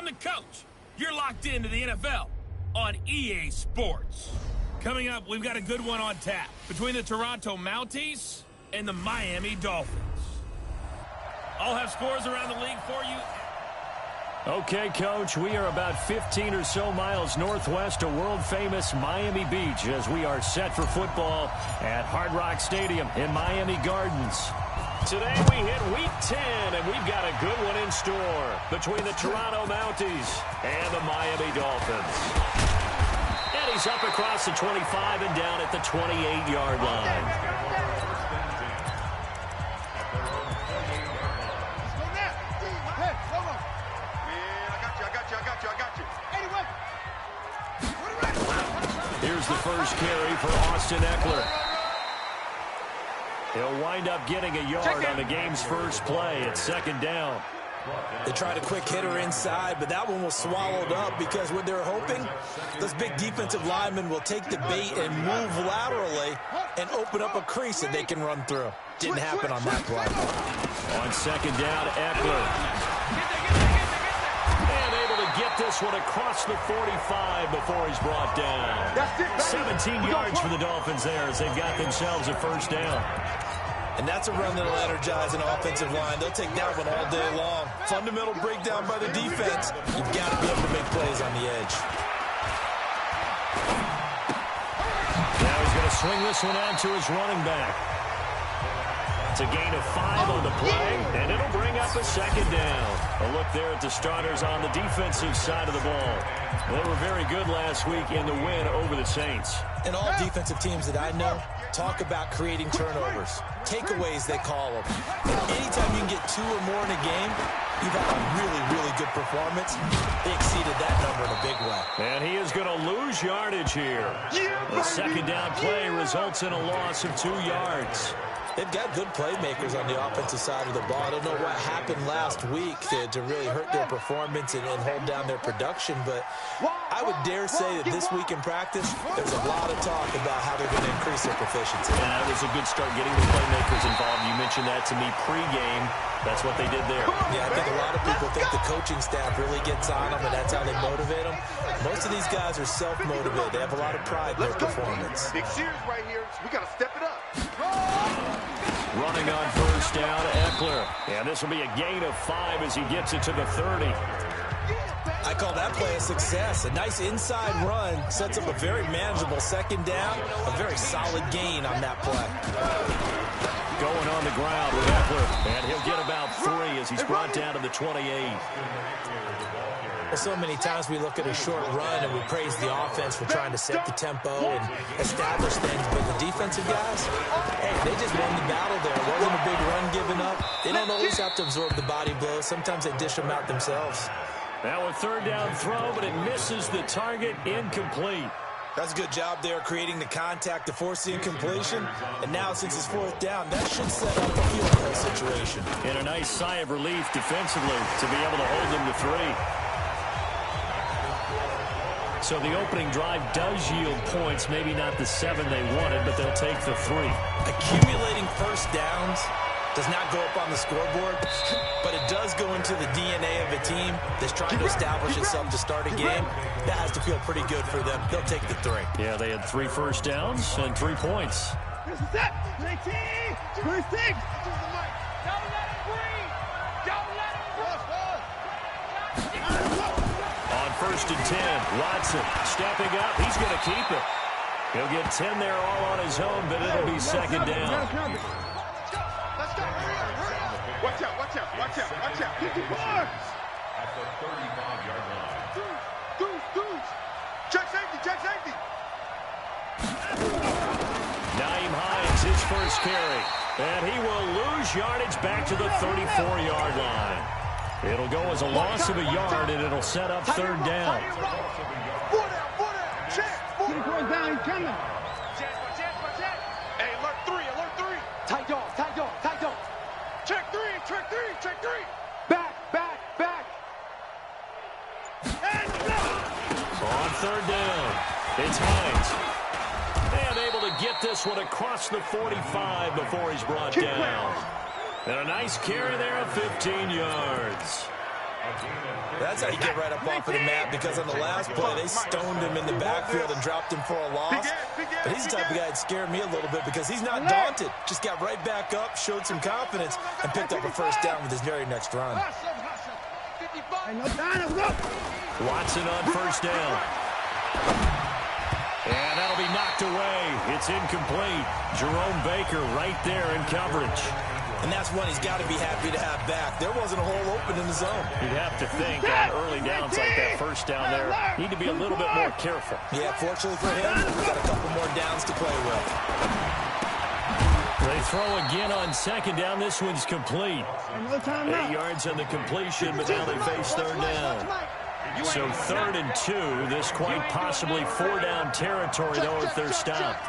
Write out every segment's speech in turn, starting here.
I'm the coach. You're locked into the NFL on EA Sports. Coming up, we've got a good one on tap between the Toronto Mounties and the Miami Dolphins. I'll have scores around the league for you. Okay, Coach, we are about 15 or so miles northwest of world-famous Miami Beach as we are set for football at Hard Rock Stadium in Miami Gardens. Today we hit Week 10, and we've got a good one in store between the Toronto Mounties and the Miami Dolphins. And he's up across the 25 and down at the 28-yard line. Here's the first carry for Austin Eckler. He'll wind up getting a yard on the game's first play. It's second down. They tried a quick hitter inside, but that one was swallowed up because what they're hoping, those big defensive linemen will take the bait and move laterally and open up a crease that they can run through. Didn't happen on that play. On second down, Eckler. Get this one across the 45 before he's brought down. 17 yards for the Dolphins there as they've got themselves a first down. And that's a run that'll energize an offensive line. They'll take that one all day long. Fundamental breakdown by the defense. You've got to be able to make plays on the edge. Now he's going to swing this one out to his running back. It's a gain of 5 on the play, and it'll bring up a second down. A look there at the starters on the defensive side of the ball. They were very good last week in the win over the Saints. And all defensive teams that I know talk about creating turnovers. Takeaways, they call them. And anytime you can get 2 or more in a game, you've had a really, really good performance. They exceeded that number in a big way. And he is going to lose yardage here. The second down play results in a loss of 2 yards. They've got good playmakers on the offensive side of the ball. I don't know what happened last week to really hurt their performance and hold down their production, but I would dare say that this week in practice, there's a lot of talk about how they're going to increase their proficiency. And that was a good start getting the playmakers involved. You mentioned that to me pregame. That's what they did there. Yeah, I think a lot of people think the coaching staff really gets on them, and that's how they motivate them. Most of these guys are self-motivated. They have a lot of pride in their performance. Big series right here, so we got to step it up. Running on first down, Eckler. And this will be a gain of 5 as he gets it to the 30. I call that play a success. A nice inside run sets up a very manageable second down. A very solid gain on that play. Going on the ground with Eckler. And he'll get about 3 as he's brought down to the 28. Well, so many times we look at a short run and we praise the offense for trying to set the tempo and establish things. But the defensive guys, hey, they just won the battle there. It wasn't a big run given up. They don't always have to absorb the body blows. Sometimes they dish them out themselves. Now a third down throw, but it misses the target. Incomplete. That's a good job there creating the contact to force the incompletion. And now since it's fourth down, that should set up a field goal situation. And a nice sigh of relief defensively to be able to hold them to 3. So the opening drive does yield points, maybe not the 7 they wanted, but they'll take the 3. Accumulating first downs does not go up on the scoreboard, but it does go into the DNA of a team that's trying to establish itself to start a game. That has to feel pretty good for them. They'll take the 3. Yeah, they had 3 first downs and 3 points. This is it. 19, 26. Don't let him breathe. Don't let him breathe. On first and 10, Watson stepping up. He's going to keep it. He'll get 10 there all on his own, but it'll be second down. Watch out, watch out, watch out, watch out. 50 yards. At the 35-yard line. Deuce. Check safety. Naeem Hines, his first carry. And he will lose yardage back to the 34-yard line. It'll go as a loss of a yard, and it'll set up third down. 4 down. Check. 4 down, he's coming. Check. Hey, alert 3. Tight dog. Check 3. Back. And no. On third down, it's Hines. And able to get this one across the 45 before he's brought down. And a nice carry there of 15 yards. That's how you get right up off of the mat, because on the last play, they stoned him in the backfield and dropped him for a loss. But he's the type of guy that scared me a little bit because he's not daunted. Just got right back up, showed some confidence, and picked up a first down with his very next run. Watson on first down. And that'll be knocked away. It's incomplete. Jerome Baker right there in coverage. And that's one he's got to be happy to have back. There wasn't a hole open in the zone. You'd have to think on early downs like that first down there, need to be a little bit more careful. Yeah, fortunately for him, he's got a couple more downs to play with. They throw again on second down. This one's complete. 8 yards on the completion, but now they face third down. So 3rd and 2. This quite possibly 4-down territory, though, if they're stopped.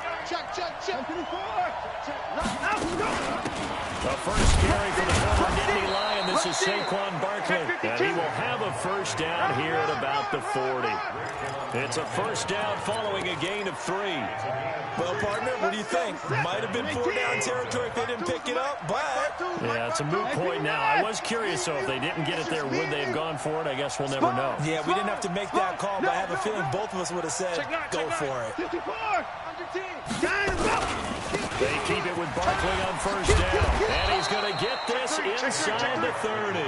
The first carry for the former Nittany Lion. This is Saquon Barkley. And he will have a first down here at about the 40. It's a first down following a gain of 3. Well, partner, what do you think? Might have been 4-down territory if they didn't pick it up, but... Yeah, it's a moot point now. I was curious, though, if they didn't get it there, would they have gone for it? I guess we'll never know. Yeah, we didn't have to make that call, but I have a feeling both of us would have said, go for it. They keep it with Barkley on first down. And he's going to get this inside the 30. A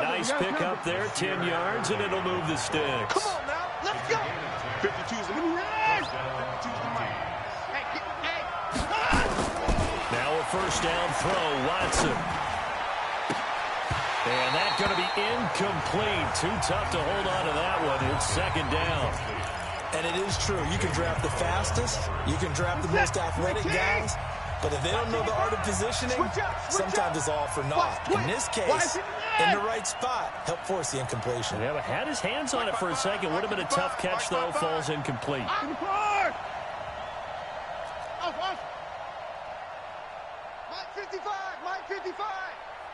nice pick up there, 10 yards, and it'll move the sticks. Come on now, let's go. 52's the Now a first down throw, Watson. And that's going to be incomplete. Too tough to hold on to that one. It's second down. And it is true. You can draft the fastest. You can draft the most athletic guys. But if they don't know the art of positioning, sometimes it's all for naught. In this case, in the right spot, help force the incompletion. Yeah, but had his hands on it for a second. Would have been a tough catch, though. Falls incomplete. Mike 55, Mike 55.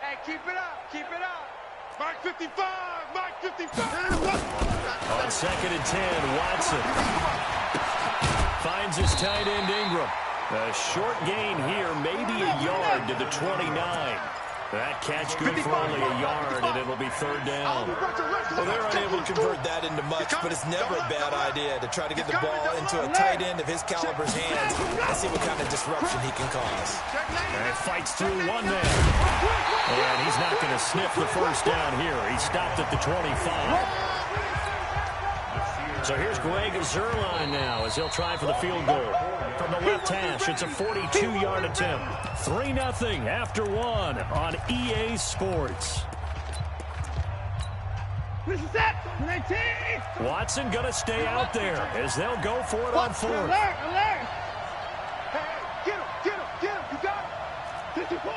Hey, keep it up, keep it up. Mike 55, Mike 55. On 2nd and 10, Watson finds his tight end Ingram. A short gain here, maybe a yard to the 29. That catch good for only a yard, and it'll be third down. Well, they're unable to convert that into much, but it's never a bad idea to try to get the ball into a tight end of his caliber's hands and see what kind of disruption he can cause. And it fights through one man. And he's not going to sniff the first down here. He stopped at the 25. So here's Greg Zuerlein now as he'll try for the field goal. From the left hash, it's a 42-yard attempt. 3-0 after 1 on EA Sports. Watson going to stay out there as they'll go for it on 4th. Alert, alert. Hey, get him, get him, get him. You got him. 54.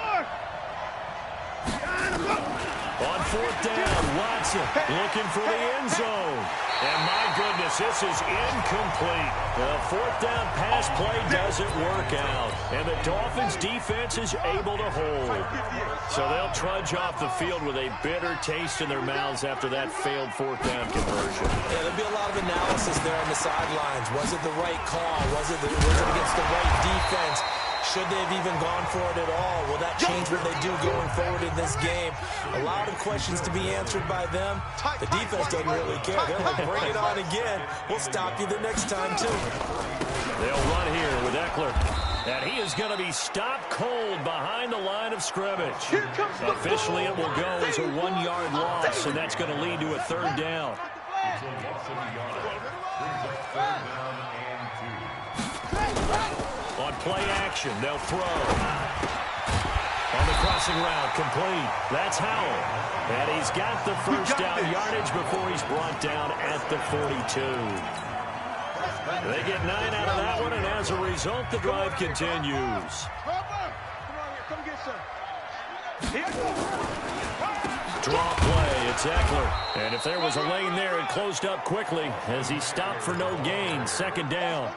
On 4th down, Watson looking for the end zone. And my goodness, this is incomplete. The 4th down pass play doesn't work out. And the Dolphins' defense is able to hold. So they'll trudge off the field with a bitter taste in their mouths after that failed 4th down conversion. Yeah, there'll be a lot of analysis there on the sidelines. Was it the right call? Was it against the right defense? Should they have even gone for it at all? Will that change what they do going forward in this game? A lot of questions to be answered by them. The defense doesn't really care. They're like, bring it on again. We'll stop you the next time, too. They'll run here with Eckler. And he is going to be stopped cold behind the line of scrimmage. Officially, it will go as a 1-yard loss, and that's going to lead to a 3rd down. On play action, they'll throw. On the crossing route, complete. That's Howell. And he's got the first down yardage before he's brought down at the 42. They get 9 out of that one, and as a result, the drive continues. Draw play, it's Eckler. And if there was a lane there, it closed up quickly as he stopped for no gain. 2nd down.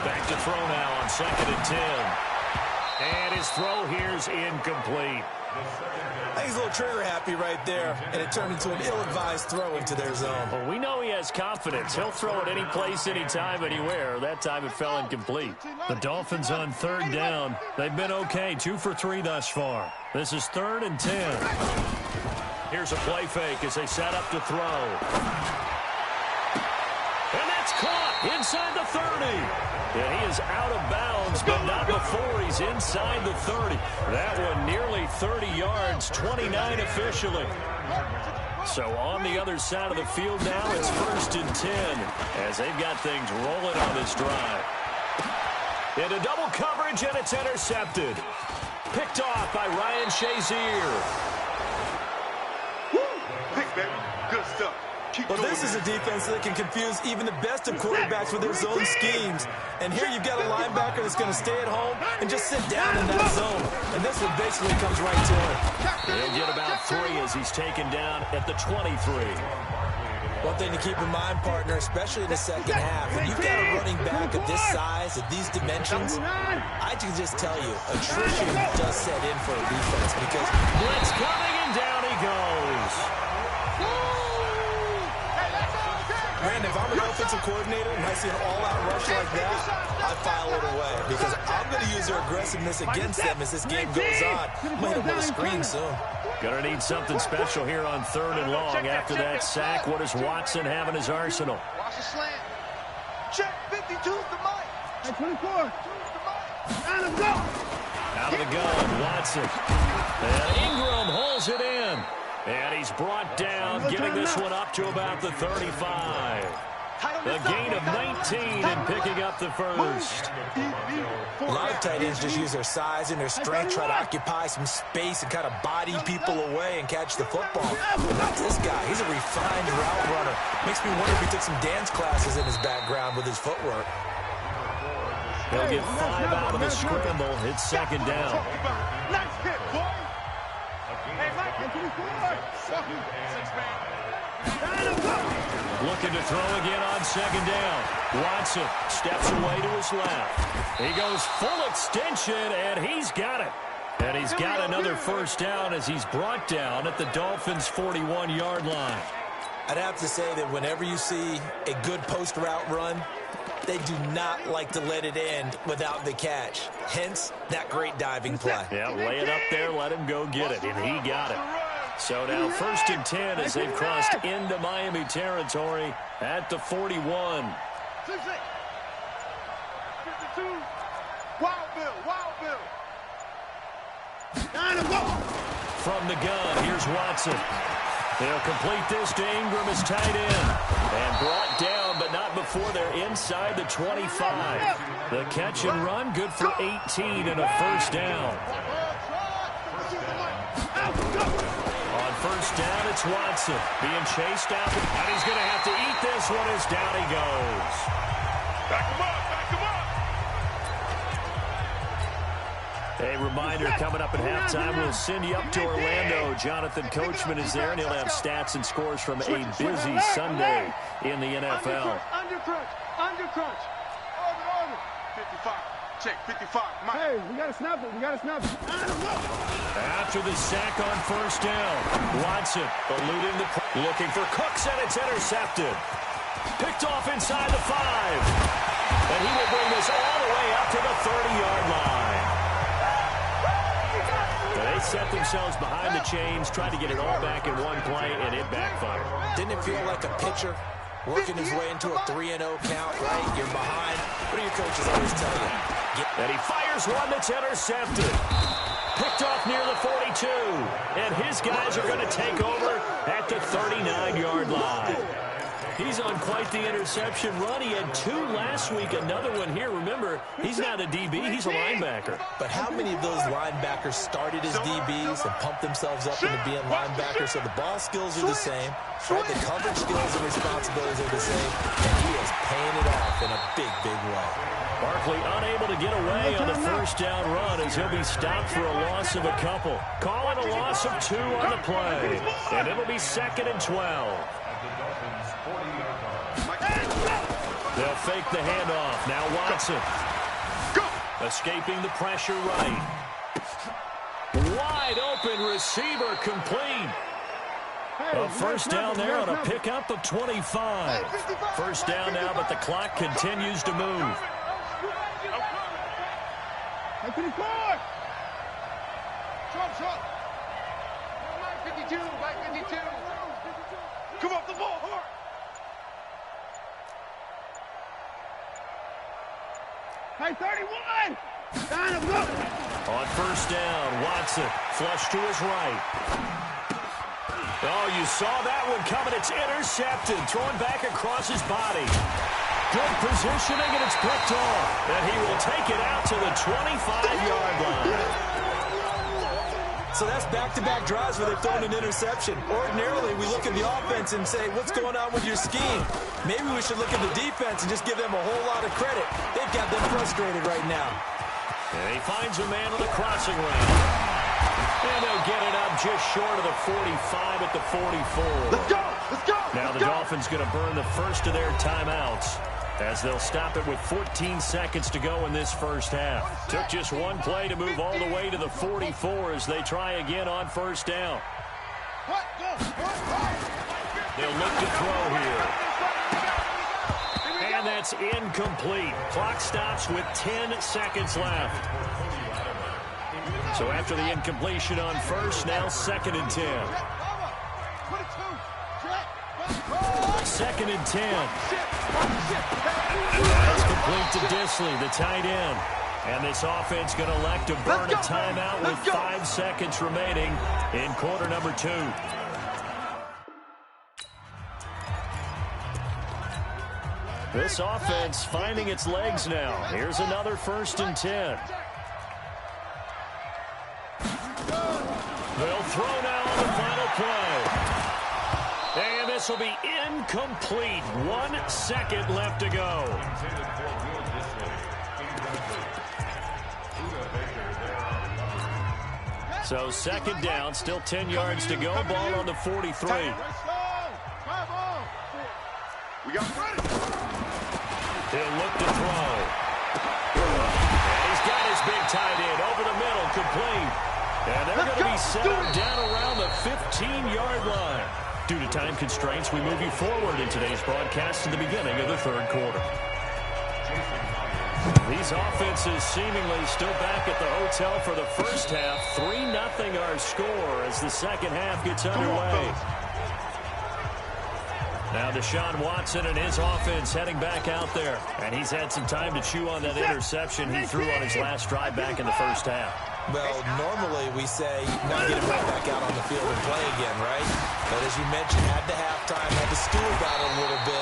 Back to throw now on 2nd and 10. And his throw here's incomplete. I think he's a little trigger happy right there, and it turned into an ill-advised throw into their zone. Well, we know he has confidence. He'll throw it any place, anytime, anywhere. That time it fell incomplete. The Dolphins on third down. They've been okay, 2 for 3 thus far. This is 3rd and 10. Here's a play fake as they set up to throw. And that's caught inside the 30. And he is out of bounds, but not before he's inside the 30. That one nearly 30 yards, 29 officially. So on the other side of the field now, it's 1st and 10 as they've got things rolling on this drive. Into double coverage, and it's intercepted. Picked off by Ryan Shazier. Pick, baby. Good stuff. Well, this is a defense that can confuse even the best of quarterbacks with their zone schemes. And here you've got a linebacker that's going to stay at home and just sit down in that zone. And this one basically comes right to him. He'll get about 3 as he's taken down at the 23. One thing to keep in mind, partner, especially in the second half, when you've got a running back of this size, of these dimensions, I can just tell you, attrition does set in for a defense because blitz coming, and down he goes. Brandon, if I'm an offensive coordinator and I see an all-out rush like that, I file it away because I'm going to use their aggressiveness against them as this game goes on. I'm going to hit a screen soon. Gonna need something special here on 3rd and long. After that sack, what does Watson have in his arsenal? Watch the slant. Check 52's the mic. Hey, 24. Out of go. Out of the gun, Watson. And Ingram holds it in. And he's brought down, giving this one up to about the 35. A gain of 19 and picking up the first. A lot of tight ends just use their size and their strength, try to occupy some space and kind of body people away and catch the football. Not this guy. He's a refined route runner. Makes me wonder if he took some dance classes in his background with his footwork. He'll get 5 out of the scramble. It's 2nd down. Nice hit, boy. Hey, Mike. Looking to throw again on 2nd down. Watson steps away to his left. He goes full extension, and he's got it. And he's got another first down as he's brought down at the Dolphins' 41-yard line. I'd have to say that whenever you see a good post route run, they do not like to let it end without the catch. Hence, that great diving play. Yeah, lay it up there, let him go get it, and he got it. So now 1st and 10 as they've crossed into Miami territory at the 41. 52. Wild Bill. From the gun, here's Watson. They'll complete this to Ingram as tight end. And brought down, but not before they're inside the 25. The catch and run, good for 18 and a first down. On first down, it's Watson being chased out. And he's going to have to eat this one as down he goes. Back him up. A reminder, coming up at halftime, we'll send you up to Orlando. Jonathan Coachman is there, and he'll have stats and scores from a busy Sunday in the NFL. Under crunch. Order. 55. Check, 55. Mike. Hey, we got to snap it. After the sack on first down, Watson eluding looking for Cooks, and it's intercepted. Picked off inside the 5. And he will bring this all the way up to the 30-yard line. They set themselves behind the chains, tried to get it all back in one play, and it backfired. Didn't it feel like a pitcher working his way into a 3-0 count, right? You're behind. What do your coaches always tell you? And he fires one that's intercepted. Picked off near the 42. And his guys are going to take over at the 39-yard line. He's on quite the interception run. He had 2 last week, another one here. Remember, he's not a DB, he's a linebacker. But how many of those linebackers started as DBs and pumped themselves up into being linebackers? So the ball skills are the same, right? The coverage skills and responsibilities are the same, and he is paying it off in a big, big way. Barkley unable to get away on the first down run as he'll be stopped for a loss of a couple. Calling a loss of 2 on the play, and it'll be 2nd and 12. They'll fake the handoff. Now Watson. Escaping the pressure right. Wide open receiver complete. A first down there on a pickup of 25. First down now, but the clock continues to move. Mike 52, Mike 52. Come off the ball, hard. Hey, 31! Down, go! On first down, Watson flush to his right. Oh, you saw that one coming. It's intercepted, thrown back across his body. Good positioning, and it's picked off. And he will take it out to the 25-yard line. So that's back-to-back drives where they've thrown an interception. Ordinarily, we look at the offense and say, what's going on with your scheme? Maybe we should look at the defense and just give them a whole lot of credit. They've got them frustrated right now. And he finds a man on the crossing route. And they'll get it up just short of the 45 at the 44. Let's go! Let's go! Now the Dolphins going to burn the first of their timeouts, as they'll stop it with 14 seconds to go in this first half. Took just one play to move all the way to the 44 as they try again on first down. They'll look to throw here. And that's incomplete. Clock stops with 10 seconds left. So after the incompletion on first, now 2nd and 10. 2nd and 10. That's complete to Disley, the tight end. And this offense going to elect to burn a timeout with 5 seconds remaining in quarter number 2. This offense finding its legs now. Here's another 1st and 10. They'll throw now on the final play. And this will be incomplete. 1 second left to go. So 2nd down, still 10 yards to go. Ball on the 43. He'll look to throw. And he's got his big tight end over the middle, complete. And they're going to be set up down around the 15-yard line. Due to time constraints, we move you forward in today's broadcast to the beginning of the 3rd quarter. These offenses seemingly still back at the hotel for the first half. 3-0 our score as the second half gets underway. Now Deshaun Watson and his offense heading back out there. And he's had some time to chew on that interception he threw on his last drive back in the first half. Well, normally we say now get him right back out on the field and play again, right? But as you mentioned, at the halftime, had to stew about it a little bit.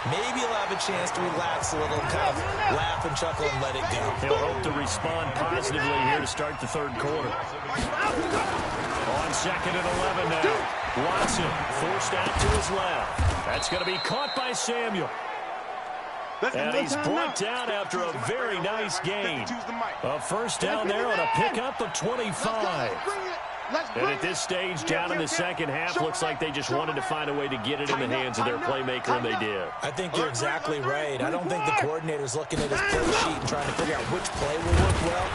Maybe he'll have a chance to relax a little, kind of laugh and chuckle and let it go. He'll hope to respond positively here to start the 3rd quarter. On 2nd and 11 now. Watson forced out to his left. That's going to be caught by Samuel. And he's brought down after a very nice gain. A first down there on a pickup of 25. And at this stage, down in the second half, looks like they just wanted to find a way to get it in the hands of their playmaker, and they did. I think you're exactly right. I don't think the coordinator's looking at his play sheet and trying to figure out which play will work well.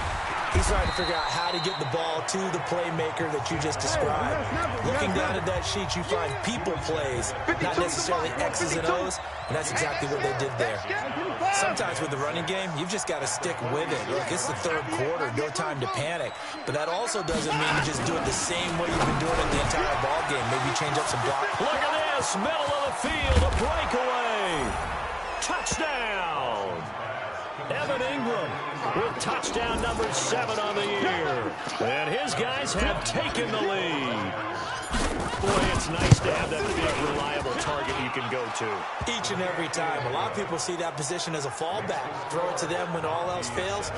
He's trying to figure out how to get the ball to the playmaker that you just described. Looking down at that sheet, you find people plays, not necessarily X's and O's, and that's exactly what they did there. Sometimes with the running game, you've just got to stick with it. Look, it's the 3rd quarter, no time to panic. But that also doesn't mean you just do it the same way you've been doing it the entire ball game. Maybe change up some block. Look at this, middle of the field, a breakaway. Touchdown. Evan Ingram with touchdown number 7 on the year. And his guys have taken the lead. Boy, it's nice to have that big, reliable target you can go to. Each and every time. A lot of people see that position as a fallback. Throw it to them when all else fails.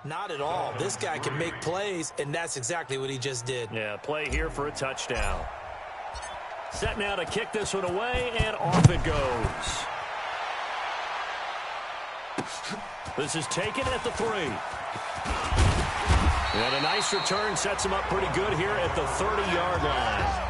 Not at all. This guy can make plays, and that's exactly what he just did. Yeah, play here for a touchdown. Set now to kick this one away, and off it goes. This is taken at the 3. And a nice return sets him up pretty good here at the 30-yard line.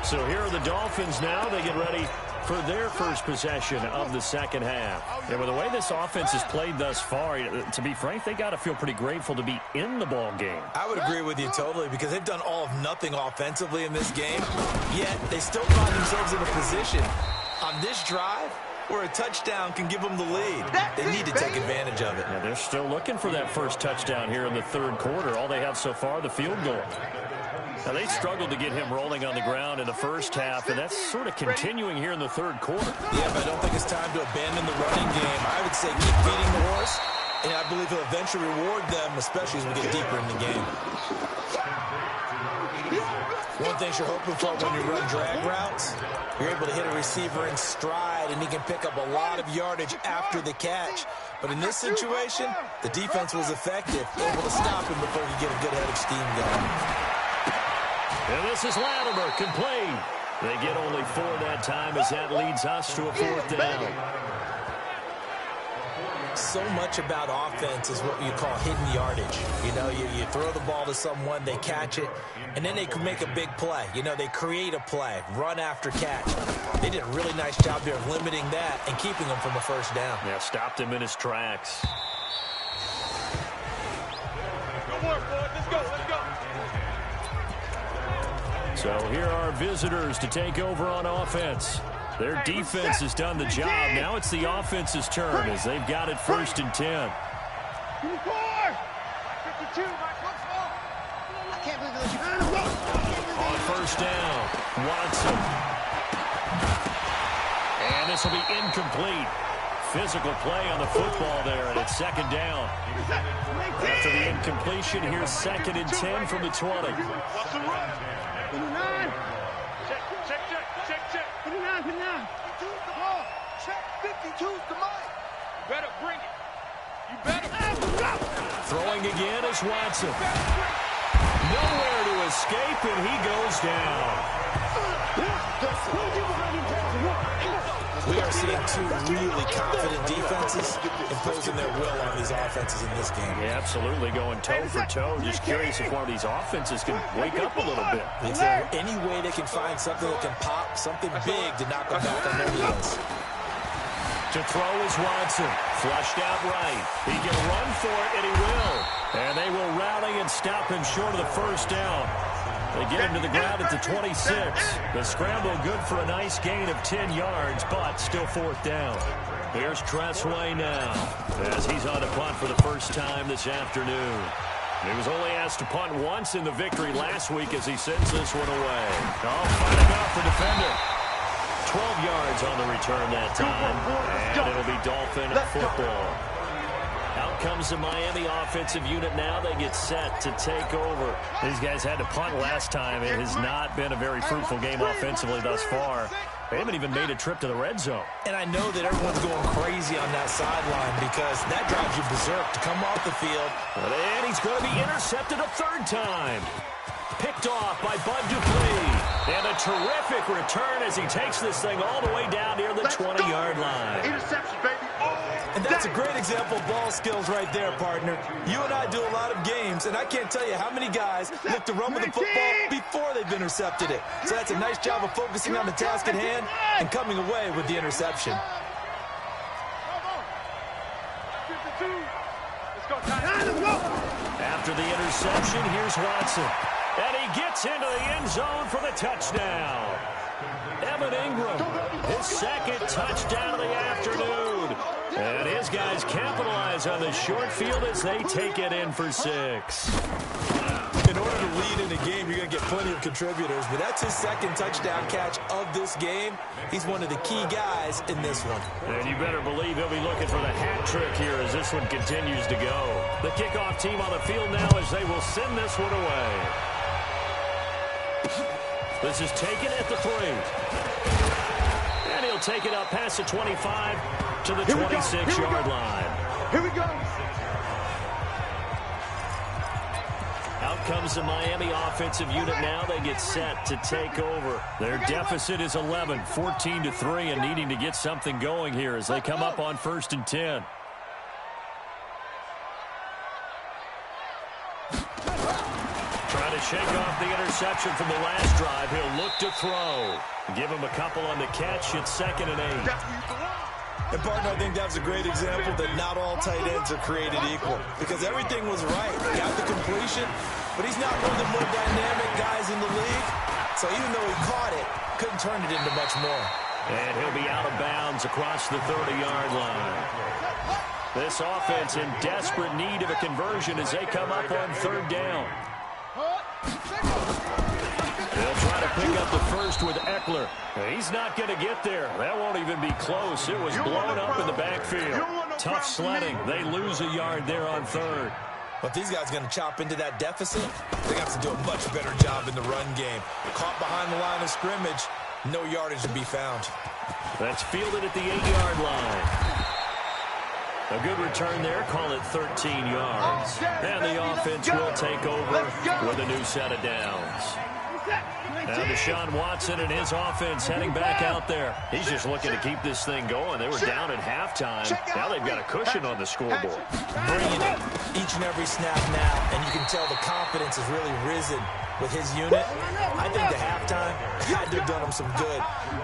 So here are the Dolphins now. They get ready for their first possession of the second half. And with the way this offense has played thus far, to be frank, they got to feel pretty grateful to be in the ball game. I would agree with you totally because they've done all of nothing offensively in this game, yet they still find themselves in a position on this drive where a touchdown can give them the lead. They need to take advantage of it. Yeah, they're still looking for that first touchdown here in the third quarter. All they have so far, the field goal. Now, they struggled to get him rolling on the ground in the first half, and that's sort of continuing here in the third quarter. Yeah, but I don't think it's time to abandon the running game. I would say keep feeding the horse, and I believe he'll eventually reward them, especially as we get deeper in the game. One thing you're hoping for when you run drag routes, you're able to hit a receiver in stride, and he can pick up a lot of yardage after the catch. But in this situation, the defense was effective, able to stop him before he get a good head of steam going. And this is Latimer, complete. They get only 4 that time as that leads us to a 4th down. So much about offense is what you call hidden yardage. You know, you throw the ball to someone, they catch it, and then they can make a big play. You know, they create a play, run after catch. They did a really nice job there of limiting that and keeping him from a first down. Yeah, stopped him in his tracks. Good work, boys. Let's go. Let's go. So here are visitors to take over on offense. Their defense has done the job. Now it's the offense's turn as they've got it 1st and 10. 54. 52. I can't believe this. On 1st down, Watson. And this will be incomplete. Physical play on the football there, and it's 2nd down. After the incompletion, here's 2nd and 10 from the 20. 59. Check. 59. 52's the ball. Check. 52's the mic. You better bring it. You better. Throwing again is Watson. Nowhere to escape, and he goes down. We are seeing 2 really confident defenses imposing their will on these offenses in this game. Yeah, absolutely, going toe for toe. Just curious if one of these offenses can wake up a little bit. Is there any way they can find something that can pop, something big to knock them back on their heels? To throw is Watson. Flushed out right. He can run for it, and he will. And they will rally and stop him short of the 1st down. They get him to the ground at the 26. The scramble good for a nice gain of 10 yards, but still 4th down. Here's Tressway now as he's on to punt for the first time this afternoon. He was only asked to punt once in the victory last week as he sends this one away. Oh, fighting off the defender. 12 yards on the return that time, and it'll be Dolphin football. Out comes the Miami offensive unit now. They get set to take over. These guys had to punt last time. It has not been a very fruitful game offensively thus far. They haven't even made a trip to the red zone. And I know that everyone's going crazy on that sideline because that drives you berserk to come off the field. And he's going to be intercepted a 3rd time. Picked off by Bud Dupree. And a terrific return as he takes this thing all the way down near the 20-yard line. Interception, baby. And that's a great example of ball skills right there, partner. You and I do a lot of games, and I can't tell you how many guys look to run with the football before they've intercepted it. So that's a nice job of focusing on the task at hand and coming away with the interception. After the interception, here's Watson. And he gets into the end zone for the touchdown. Evan Ingram, his 2nd touchdown of the afternoon. And his guys capitalize on the short field as they take it in for 6. In order to lead in a game, you're going to get plenty of contributors, but that's his 2nd touchdown catch of this game. He's one of the key guys in this one. And you better believe he'll be looking for the hat trick here as this one continues to go. The kickoff team on the field now as they will send this one away. This is taken at the 3. And he'll take it up past the 25 to the 26-yard line. Here we go. Out comes the Miami offensive unit now. They get set to take over. Their deficit is 11, 14-3, and needing to get something going here as they come up on 1st and 10. Trying to shake off the interception from the last drive. He'll look to throw. Give him a couple on the catch. It's 2nd and 8. And, partner, I think that's a great example that not all tight ends are created equal because everything was right. Got the completion, but he's not one of the more dynamic guys in the league. So even though he caught it, couldn't turn it into much more. And he'll be out of bounds across the 30-yard line. This offense in desperate need of a conversion as they come up on 3rd down. They'll try to pick up the first with Eckler. He's not going to get there. That won't even be close. It was blown up in the backfield. Tough sledding. They lose a yard there on 3rd. But these guys are going to chop into that deficit. They have to do a much better job in the run game. Caught behind the line of scrimmage, no yardage to be found. That's fielded at the 8-yard line. A good return there. Call it 13 yards. And the offense will take over with a new set of downs. Now Deshaun Watson and his offense heading back out there. He's just looking to keep this thing going. They were down at halftime. Now they've got a cushion on the scoreboard. Bringing it each and every snap now, and you can tell the confidence has really risen with his unit. I think the halftime had to have done them some good.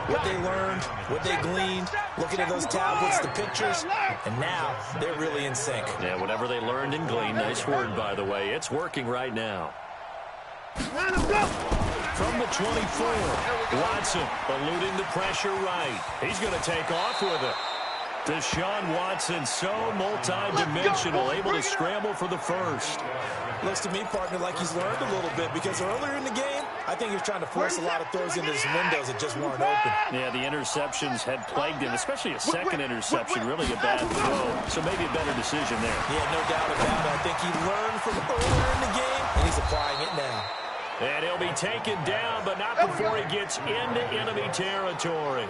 What they learned, what they gleaned, looking at those tablets, the pictures, and now they're really in sync. Yeah, whatever they learned and gleaned, nice word, by the way. It's working right now. From the 24, Watson eluding the pressure right. He's going to take off with it. Deshaun Watson, so multi-dimensional, able to scramble for the first. Looks to me, partner, like he's learned a little bit because earlier in the game, I think he was trying to force a lot of throws into his windows that just weren't open. Yeah, the interceptions had plagued him, especially a second interception, really a bad throw. So maybe a better decision there. Yeah, no doubt about it. I think he learned from earlier in the game, and he's applying it now. And he'll be taken down, but not before he gets into enemy territory.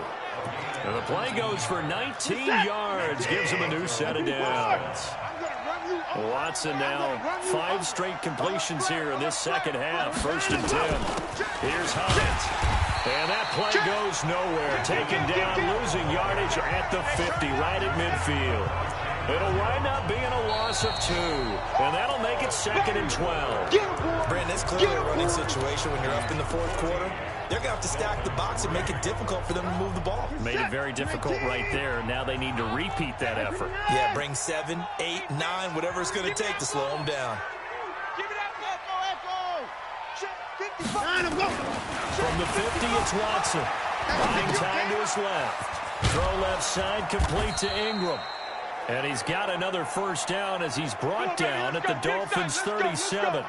And the play goes for 19 yards, gives him a new set of downs. Watson now 5 straight completions here in this second half. 1st and 10. Here's Hunt. And that play goes nowhere. Taken down, losing yardage at the 50, right at midfield. It'll wind up being a loss of 2. And that'll make it 2nd and 12. Brandon, it's clearly a running situation when you're up in the 4th quarter. They're going to have to stack the box and make it difficult for them to move the ball. Made it very difficult right there. Now they need to repeat that effort. Yeah, bring 7, 8, 9, whatever it's going to take to slow them down. Give it up, Echo. Check 55. From the 50, it's Watson. Buying time to his left. Throw left side, complete to Ingram. And he's got another first down as he's brought down at the Dolphins' 37.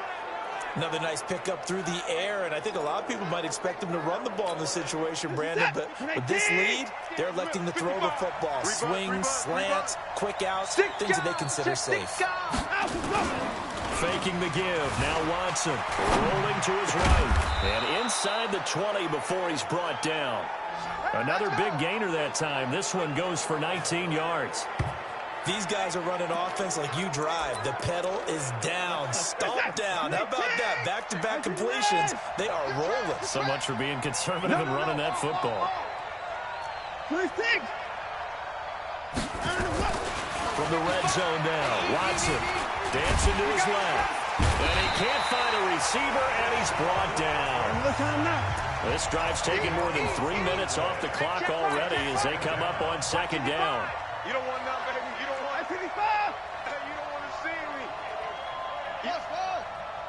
Another nice pickup through the air, and I think a lot of people might expect him to run the ball in this situation, Brandon, but with this lead, they're electing to throw the football. Swings, slants, quick outs, things that they consider safe. Faking the give. Now Watson rolling to his right. And inside the 20 before he's brought down. Another big gainer that time. This one goes for 19 yards. These guys are running offense like you drive. The pedal is down, stomped down. How about that? Back-to-back completions. They are rolling. So much for being conservative and running that football. From the red zone now, Watson dancing to his left. And he can't find a receiver, and he's brought down. This drive's taken more than 3 minutes off the clock already as they come up on 2nd down. You don't want none, baby. You don't want 55. Hey, you don't want to see me. Yes,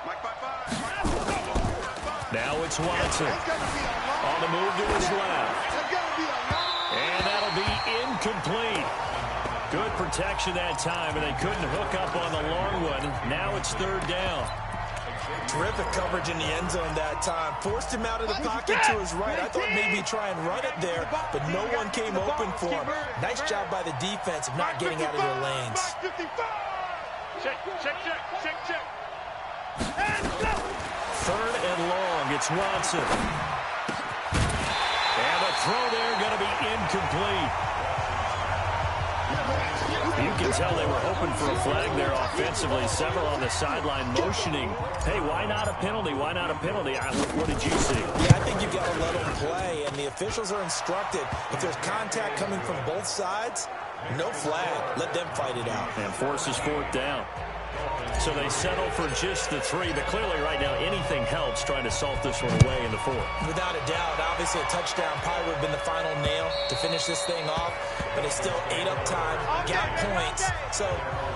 Mike 5-5. Now it's Watson on the move to his left. And that'll be incomplete. Good protection that time, and they couldn't hook up on the long one. Now it's 3rd down. Terrific coverage in the end zone that time. Forced him out of the pocket to his right. I thought maybe try and run it there, but no one came open for him. Nice job by the defense of not getting out of their lanes. Check. 3rd and long. It's Watson. And a throw there going to be incomplete. You can tell they were hoping for a flag there offensively. Several on the sideline motioning. Hey, why not a penalty? Why not a penalty? What did you see? Yeah, I think you've got to let them play, and the officials are instructed. If there's contact coming from both sides, no flag. Let them fight it out. And forces fourth down. So they settle for just the 3, but clearly right now anything helps trying to salt this one away in the 4th. Without a doubt, obviously a touchdown probably would have been the final nail to finish this thing off, but it's still 8 up time, got points. So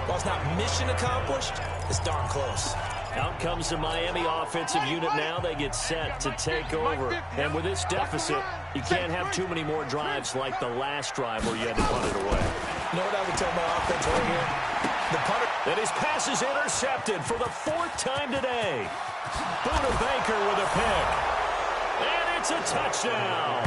while it's not mission accomplished, it's darn close. Out comes the Miami offensive unit now. They get set to take over. And with this deficit, you can't have too many more drives like the last drive where you had to punt it away. You know what I would tell my offense right here? The punter. And his pass is intercepted for the 4th time today. Buda Baker with a pick. And it's a touchdown.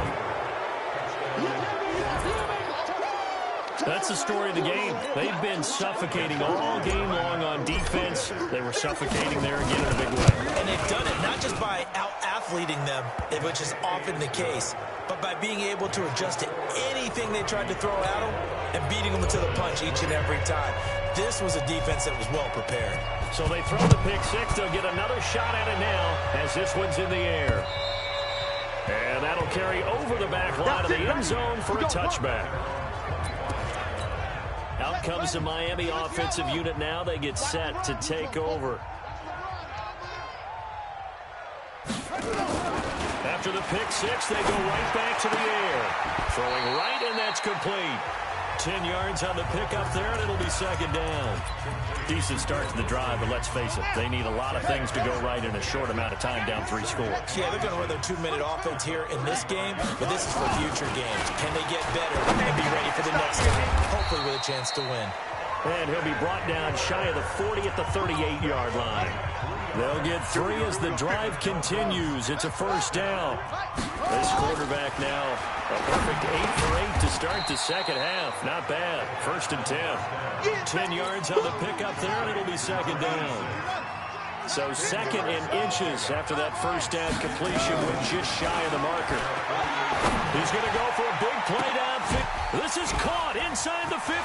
That's the story of the game. They've been suffocating all game long on defense. They were suffocating there again in a big way. And they've done it not just by out-athleting them, which is often the case, but by being able to adjust to anything they tried to throw at them and beating them to the punch each and every time. This was a defense that was well prepared. So they throw the pick 6. They'll get another shot at it now as this one's in the air. And that'll carry over the back line of the end zone for a touchback. Out comes the Miami offensive unit now. They get set to take over. After the pick 6, they go right back to the air. Throwing right, and that's complete. 10 yards on the pickup there, and it'll be 2nd down. Decent start to the drive, but let's face it, they need a lot of things to go right in a short amount of time, down 3 scores. Yeah, they're going to run their 2-minute offense here in this game, but this is for future games. Can they get better and be ready for the next game? Hopefully with a chance to win. And he'll be brought down shy of the 40 at the 38-yard line. They'll get 3 as the drive continues. It's a 1st down. This quarterback now, a perfect 8 for 8 to start the 2nd half. Not bad. 1st and 10. 10 yards on the pickup there, and it'll be 2nd down. So 2nd and inches after that 1st down completion went just shy of the marker. He's going to go for a big play down. This is caught inside the 15.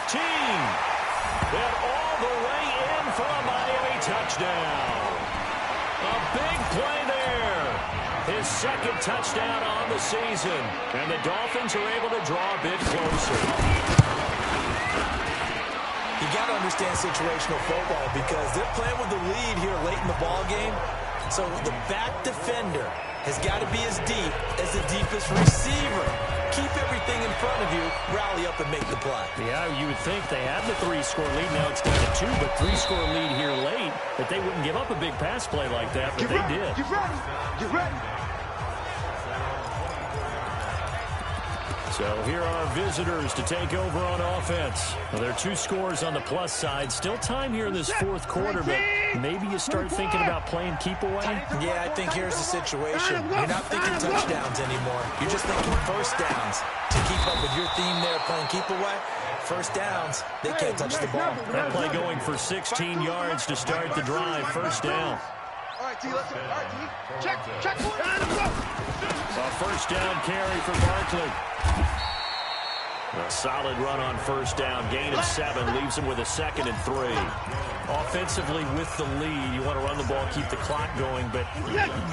And all the way in for a Miami touchdown. A big play there. His 2nd touchdown on the season. And the Dolphins are able to draw a bit closer. You got to understand situational football because they're playing with the lead here late in the ball game. So the back defender has got to be as deep as the deepest receiver. Keep everything in front of you, rally up and make the play. Yeah, you would think they had the 3-score lead. Now it's down to 2, but 3-score lead here late. That they wouldn't give up a big pass play like that, but they did. Get ready. Get ready. So here are visitors to take over on offense. Well, there are 2 scores on the plus side. Still time here in this 4th quarter, but maybe you start thinking about playing keep away? Yeah, I think here's the situation. You're not thinking touchdowns anymore. You're just thinking 1st downs. To keep up with your theme there, playing keep away, 1st downs, they can't touch the ball. That play going for 16 yards to start the drive. 1st down. All right, T, let's go. All right, T. Check. A 1st down carry for Barkley. A solid run on 1st down. Gain of 7 leaves him with a 2nd and 3. Offensively with the lead, you want to run the ball, keep the clock going, but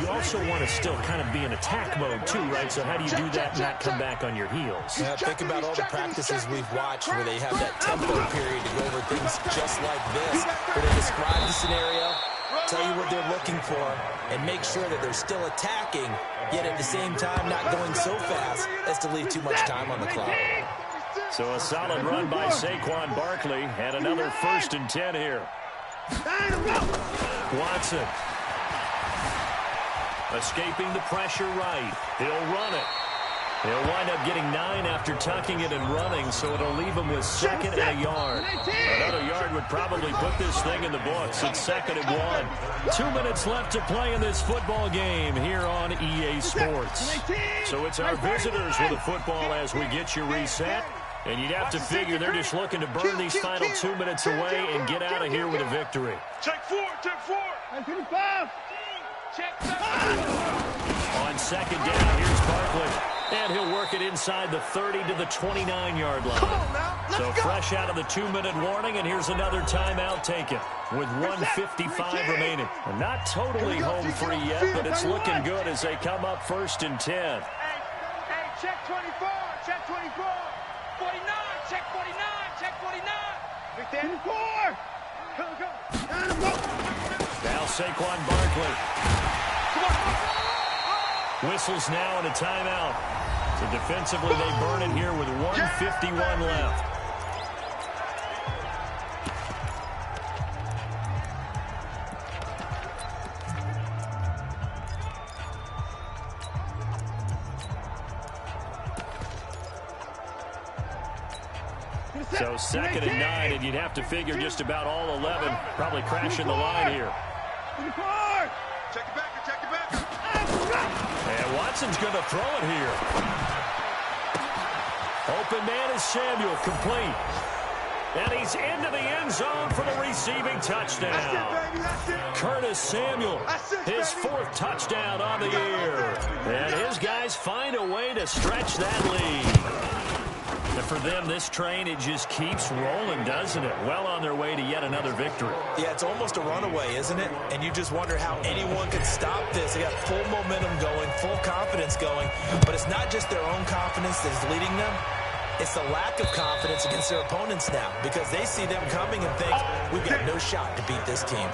you also want to still kind of be in attack mode too, right? So how do you do that and not come back on your heels? Yeah, think about all the practices we've watched where they have that tempo period to go over things just like this, where they describe the scenario, tell you what they're looking for, and make sure that they're still attacking, yet at the same time not going so fast as to leave too much time on the clock. So a solid run by Saquon Barkley, and another 1st and 10 here. Watson escaping the pressure right. He'll run it. He'll wind up getting 9 after tucking it and running, so it'll leave him with 2nd and a yard. Another yard would probably put this thing in the books. It's 2nd and 1. 2 minutes left to play in this football game here on EA Sports. So it's our visitors with the football as we get you reset. And you'd have to figure they're just looking to burn these final 2 minutes away and get out of here with a victory. Check 4. Check 5. Check 7. On 2nd down, here's Barkley. And he'll work it inside the 30 to the 29-yard line. Come on now, let's So go. fresh out of the 2-minute warning, and here's another timeout taken with 1:55 remaining. And not totally home free yet, but it's looking good as they come up 1st and 10. Hey, check 24, check 24. 49, check 49, check 49. Big 24. Go, go. Now Saquon Barkley. Come on. Whistles now and a timeout. So defensively, they burn it here with 1:51 left. So 2nd and 9, and you'd have to figure just about all 11 probably crashing the line here. Check it back, check it back. And Watson's going to throw it here. Open man is Samuel, complete. And he's into the end zone for the receiving touchdown. That's it, baby, that's it. Curtis Samuel, his 4th touchdown on the year. And his guys find a way to stretch that lead. And for them, this train, it just keeps rolling, doesn't it? Well on their way to yet another victory. Yeah, it's almost a runaway, isn't it? And you just wonder how anyone can stop this. They got full momentum going, full confidence going. But it's not just their own confidence that's leading them. It's the lack of confidence against their opponents now, because they see them coming and think, we've got no shot to beat this team.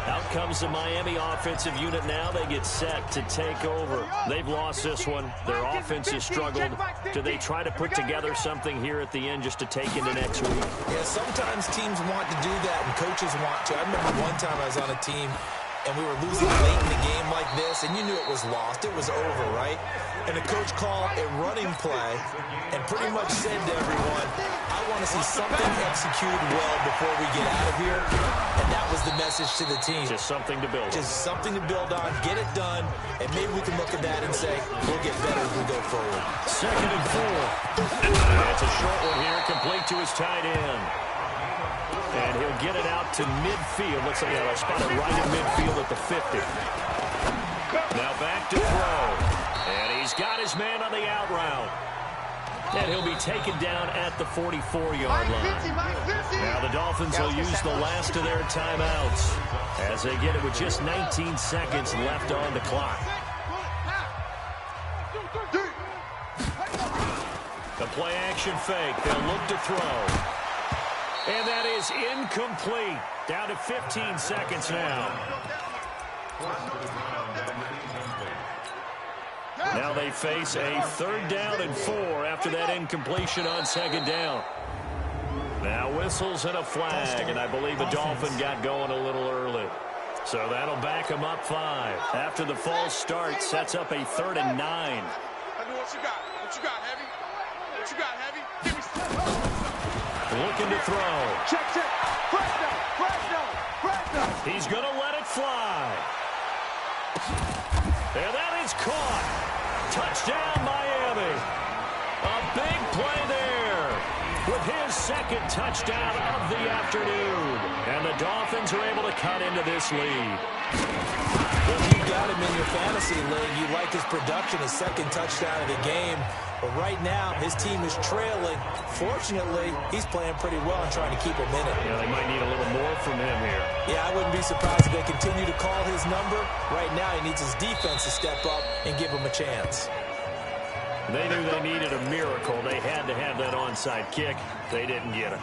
Out comes the Miami offensive unit now. They get set to take over. They've lost this one. Their offense has struggled. Do they try to put together something here at the end just to take into next week? Yeah, sometimes teams want to do that and coaches want to. I remember one time I was on a team and we were losing late in the game like this, and you knew it was lost. It was over, right? And the coach called a running play and pretty much said to everyone, I want to see something executed well before we get out of here. And that was the message to the team. Just something to build on. Just something to build on, get it done, and maybe we can look at that and say, we'll get better as we go forward. 2nd and 4. That's a short one here, complete to his tight end. And he'll get it out to midfield. Looks like they'll spot it right in midfield at the 50. Now back to throw. And he's got his man on the out route. And he'll be taken down at the 44-yard line. Now the Dolphins will use the last of their timeouts as they get it with just 19 seconds left on the clock. The play action fake. They'll look to throw. And that is incomplete. Down to 15 seconds now. Now they face a 3rd down and 4 after that incompletion on 2nd down. Now whistles and a flag, and I believe the Dolphin got going a little early. So that'll back them up 5. After the false start, sets up a 3rd and 9. I know what you got. What you got, Heavy? What you got, Heavy? Give me some. Looking to throw. Check, check. Fresh down. He's going to let it fly. And that is caught. Touchdown, Miami. A big play there with his 2nd touchdown of the afternoon. And the Dolphins are able to cut into this lead. Well, if you've got him in your fantasy league, you like his production, his 2nd touchdown of the game. But right now, his team is trailing. Fortunately, he's playing pretty well and trying to keep him in it. Yeah, they might need a little more from him here. Yeah, I wouldn't be surprised if they continue to call his number. Right now, he needs his defense to step up and give him a chance. They knew they needed a miracle. They had to have that onside kick. They didn't get it.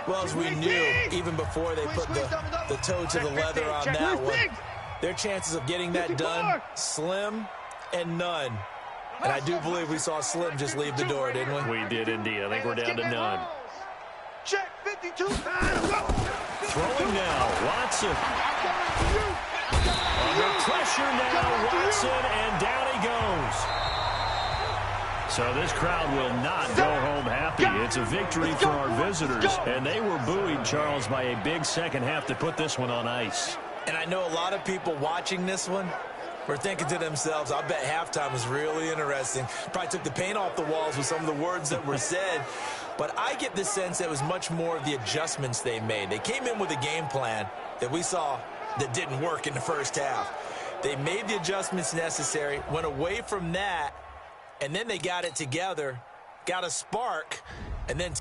Well, as we knew, even before they put the toe to the leather on that one, their chances of getting that done, slim and none. And I do believe we saw Slim just leave the door, didn't we? We did indeed. I think we're down to none. Check 52. Throwing now, Watson. Under pressure now, Watson, and down he goes. So this crowd will not go home happy. It's a victory for our visitors, and they were buoyed, Charles, by a big second half to put this one on ice. And I know a lot of people watching this one were thinking to themselves, I bet halftime was really interesting. Probably took the paint off the walls with some of the words that were said. But I get the sense that it was much more of the adjustments they made. They came in with a game plan that we saw that didn't work in the first half. They made the adjustments necessary, went away from that, and then they got it together, got a spark, and then